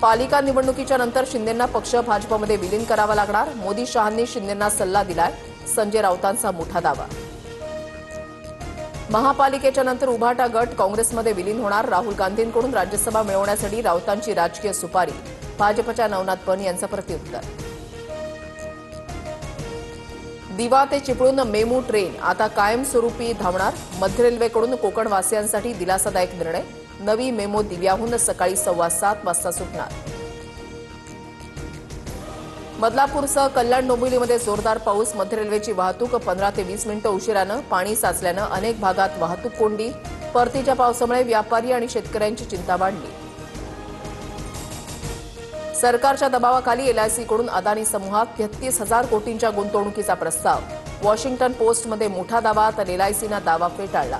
पालिका निवडणुकीच्या नंतर शिंदेंना पक्ष भाजपमध्ये विलीन करावा लागणार. मोदी शहांनी शिंदेंना सल्ला दिलाय. संजय राऊतांचा मोठा दावा. महापालिकेच्या नंतर उभाटा गट काँग्रेसमध्ये विलीन होणार. राहुल गांधींकडून राज्यसभा मिळवण्यासाठी राऊतांची राजकीय सुपारी. भाजपच्या नवनाथ पण यांचं प्रत्युत्तर. दिवा ते चिपळूण मेमू ट्रेन आता कायमस्वरूपी धावणार. मध्य रेल्वेकडून कोकणवासियांसाठी दिलासादायक निर्णय. नवी मेमो दिव्याहून सकाळी 7:15 वाजता सुटणार. बदलापूरसह कल्याण डोंबिवलीमध्ये जोरदार पाऊस. मध्य रेल्वेची वाहतूक 15 ते 20 मिनिटं उशिरानं. पाणी साचल्यानं अनेक भागात वाहतूक कोंडी. परतीच्या पावसामुळे व्यापारी आणि शेतकऱ्यांची चिंता वाढली. सरकारच्या दबावाखाली एलआयसीकडून अदानी समूहात 33,000 कोटींच्या गुंतवणुकीचा प्रस्ताव. वॉशिंग्टन पोस्टमध्ये मोठा दावा तर एलआयसीनं दावा फेटाळला.